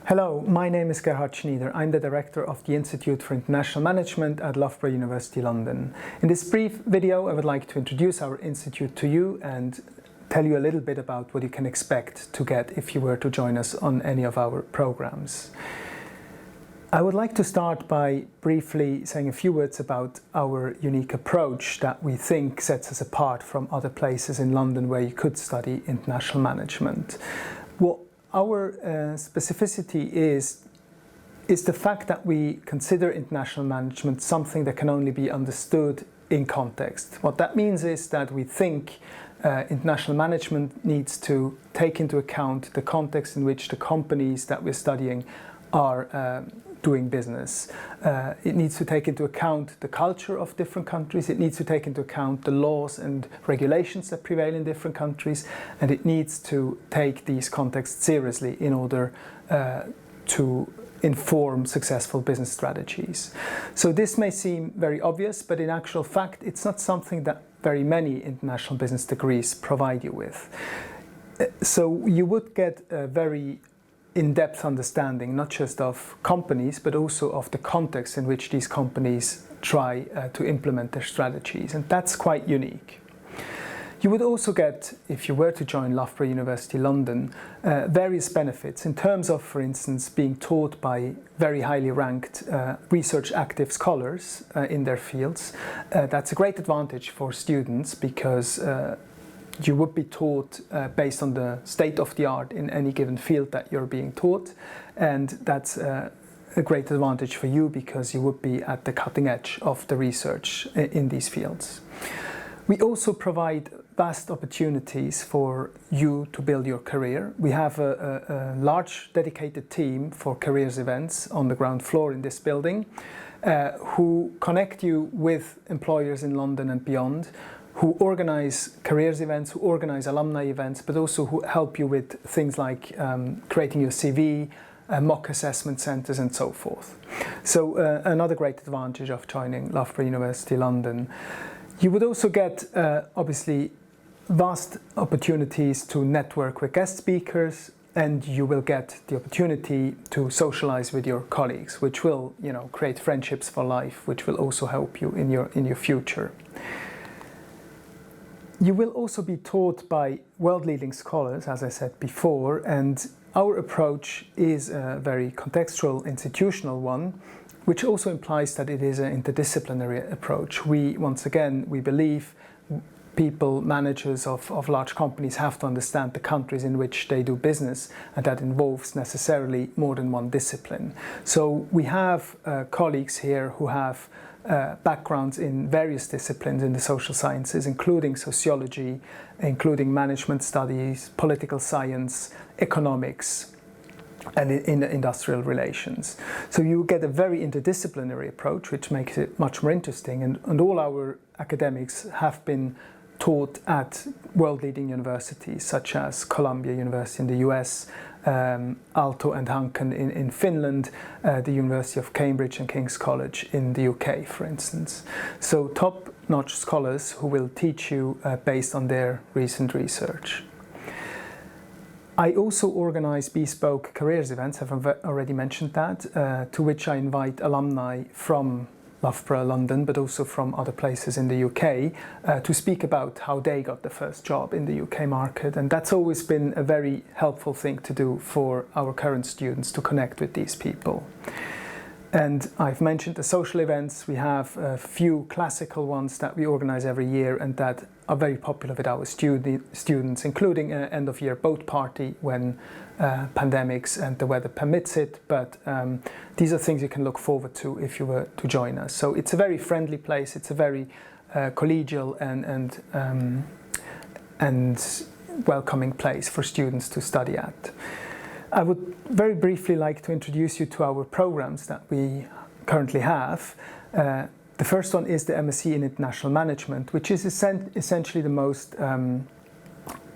Hello, my name is Gerhard Schnyder. I'm the Director of the Institute for International Management at Loughborough University London. In this brief video, I would like to introduce our institute to you and tell you a little bit about what you can expect to get if you were to join us on any of our programs. I would like to start by briefly saying a few words about our unique approach that we think sets us apart from other places in London where you could study international management. What our specificity is the fact that we consider international management something that can only be understood in context. What that means is that we think international management needs to take into account the context in which the companies that we're studying are doing business. It needs to take into account the culture of different countries, it needs to take into account the laws and regulations that prevail in different countries, and it needs to take these contexts seriously in order to inform successful business strategies. So this may seem very obvious, but in actual fact it's not something that very many international business degrees provide you with. So you would get a very in-depth understanding not just of companies but also of the context in which these companies try to implement their strategies, and that's quite unique. You would also get, if you were to join Loughborough University London, various benefits in terms of, for instance, being taught by very highly ranked research active scholars in their fields. That's a great advantage for students because you would be taught based on the state of the art in any given field that you're being taught, and that's a great advantage for you because you would be at the cutting edge of the research in these fields. We also provide vast opportunities for you to build your career. We have a large dedicated team for careers events on the ground floor in this building who connect you with employers in London and beyond, who organize careers events, who organize alumni events, but also who help you with things like creating your CV, mock assessment centres and so forth. So another great advantage of joining Loughborough University London. You would also get obviously vast opportunities to network with guest speakers, and you will get the opportunity to socialize with your colleagues, which will, create friendships for life, which will also help you in your future. You will also be taught by world-leading scholars, as I said before, and our approach is a very contextual, institutional one, which also implies that it is an interdisciplinary approach. We believe people, managers of large companies have to understand the countries in which they do business, and that involves necessarily more than one discipline. So we have colleagues here who have backgrounds in various disciplines in the social sciences, including sociology, including management studies, political science, economics, and in industrial relations. So you get a very interdisciplinary approach, which makes it much more interesting, and all our academics have been taught at world-leading universities such as Columbia University in the US, Aalto and Hanken in Finland, the University of Cambridge and King's College in the UK, for instance. So top-notch scholars who will teach you based on their recent research. I also organize bespoke careers events, I've already mentioned that, to which I invite alumni from Loughborough, London, but also from other places in the UK, to speak about how they got the first job in the UK market. And that's always been a very helpful thing to do for our current students, to connect with these people. And I've mentioned the social events. We have a few classical ones that we organize every year and that are very popular with our students, including an end-of-year boat party when pandemics and the weather permits it. But these are things you can look forward to if you were to join us. So it's a very friendly place. It's a very collegial and welcoming place for students to study at. I would very briefly like to introduce you to our programs that we currently have. The first one is the MSc in International Management, which is essentially the most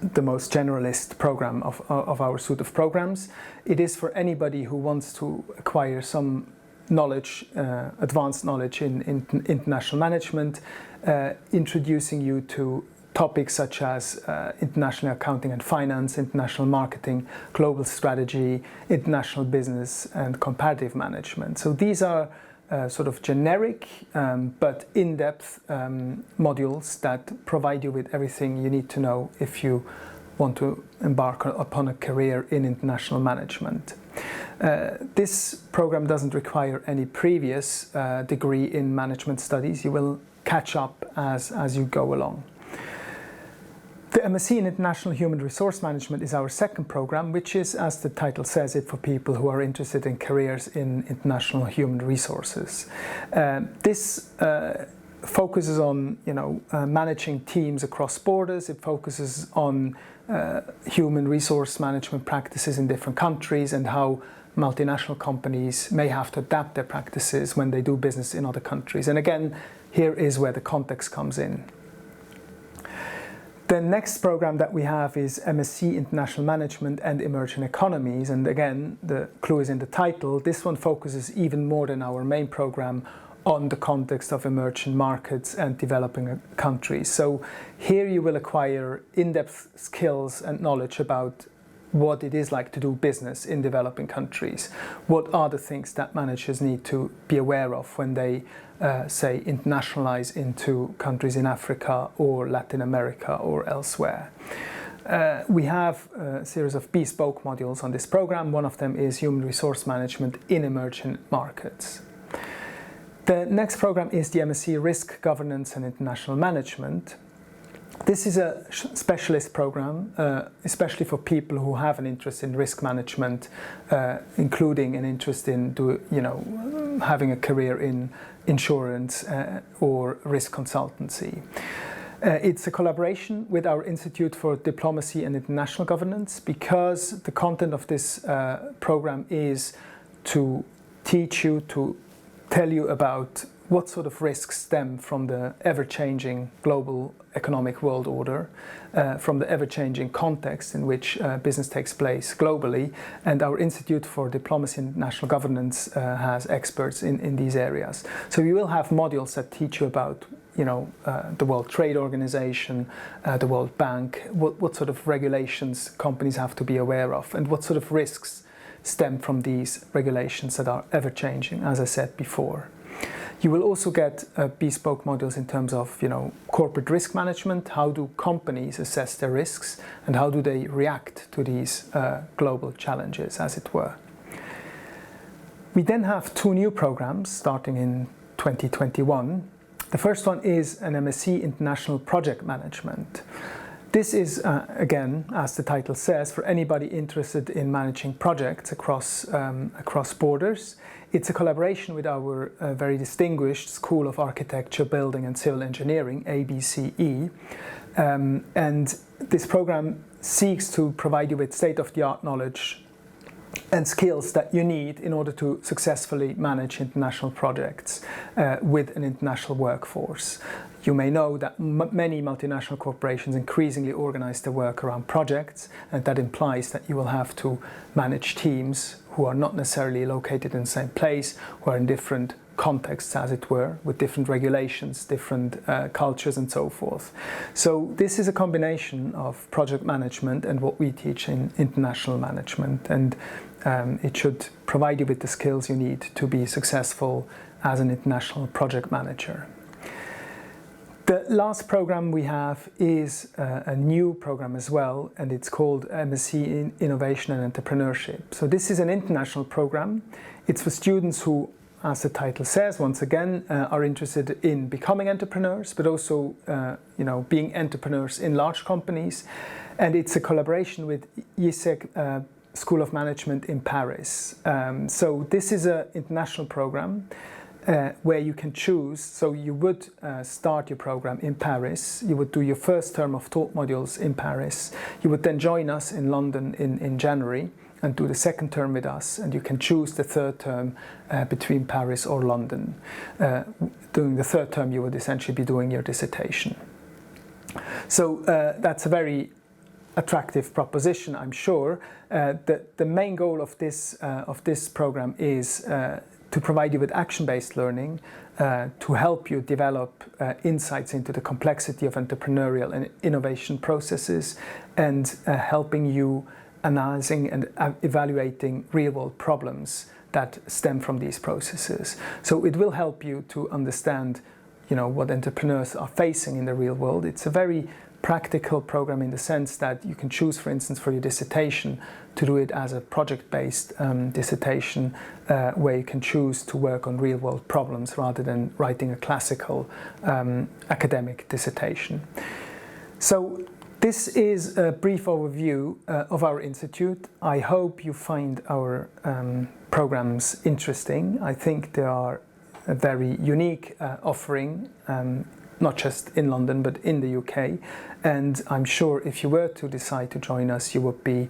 generalist program of our suite of programs. It is for anybody who wants to acquire some knowledge, advanced knowledge in international management, introducing you to topics such as international accounting and finance, international marketing, global strategy, international business, and comparative management. So these are sort of generic but in-depth modules that provide you with everything you need to know if you want to embark upon a career in international management. This program doesn't require any previous degree in management studies. You will catch up as you go along. The MSc in International Human Resource Management is our second program, which is, as the title says it, for people who are interested in careers in international human resources. This focuses on managing teams across borders. It focuses on human resource management practices in different countries and how multinational companies may have to adapt their practices when they do business in other countries. And again, here is where the context comes in. The next program that we have is MSc International Management and Emerging Economies, and again, the clue is in the title. This one focuses even more than our main program on the context of emerging markets and developing countries. So here you will acquire in-depth skills and knowledge about what it is like to do business in developing countries. What are the things that managers need to be aware of when they, say, internationalize into countries in Africa or Latin America or elsewhere. We have a series of bespoke modules on this program. One of them is Human Resource Management in Emerging Markets. The next program is the MSc Risk Governance and International Management. This is a specialist program, especially for people who have an interest in risk management, including an interest in having a career in insurance or risk consultancy. It's a collaboration with our Institute for Diplomacy and International Governance, because the content of this program is to teach you, to tell you about what sort of risks stem from the ever-changing global economic world order, from the ever-changing context in which business takes place globally, and our Institute for Diplomacy and International Governance has experts in these areas. So you will have modules that teach you about the World Trade Organization, the World Bank, what sort of regulations companies have to be aware of, and what sort of risks stem from these regulations that are ever-changing, as I said before. You will also get bespoke modules in terms of corporate risk management. How do companies assess their risks and how do they react to these global challenges, as it were. We then have two new programs starting in 2021. The first one is an MSc International Project Management. This is, again, as the title says, for anybody interested in managing projects across borders. It's a collaboration with our very distinguished School of Architecture, Building and Civil Engineering, ABCE. And this program seeks to provide you with state-of-the-art knowledge and skills that you need in order to successfully manage international projects with an international workforce. You may know that many multinational corporations increasingly organize their work around projects, and that implies that you will have to manage teams who are not necessarily located in the same place, who are in different contexts, as it were, with different regulations, different cultures and so forth. So this is a combination of project management and what we teach in international management, and it should provide you with the skills you need to be successful as an international project manager. The last program we have is a new program as well, and it's called MSc in Innovation and Entrepreneurship. So this is an international program. It's for students who, as the title says, once again, are interested in becoming entrepreneurs, but also being entrepreneurs in large companies. And it's a collaboration with IESEG School of Management in Paris. So this is an international program where you can choose. So you would start your program in Paris. You would do your first term of taught modules in Paris. You would then join us in London in January and do the second term with us, and you can choose the third term between Paris or London. During the third term, you would essentially be doing your dissertation. So that's a very attractive proposition, I'm sure. The main goal of this program is to provide you with action-based learning, to help you develop insights into the complexity of entrepreneurial and innovation processes, and helping you analyzing and evaluating real-world problems that stem from these processes. So it will help you to understand, what entrepreneurs are facing in the real world. It's a very practical program in the sense that you can choose, for instance, for your dissertation to do it as a project-based dissertation where you can choose to work on real-world problems rather than writing a classical academic dissertation. So this is a brief overview of our institute. I hope you find our programs interesting. I think they are a very unique offering, not just in London but in the UK, and I'm sure if you were to decide to join us, you would be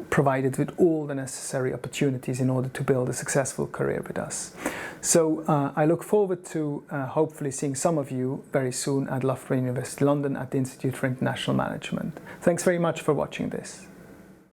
provided with all the necessary opportunities in order to build a successful career with us. So I look forward to hopefully seeing some of you very soon at Loughborough University London at the Institute for International Management. Thanks very much for watching this.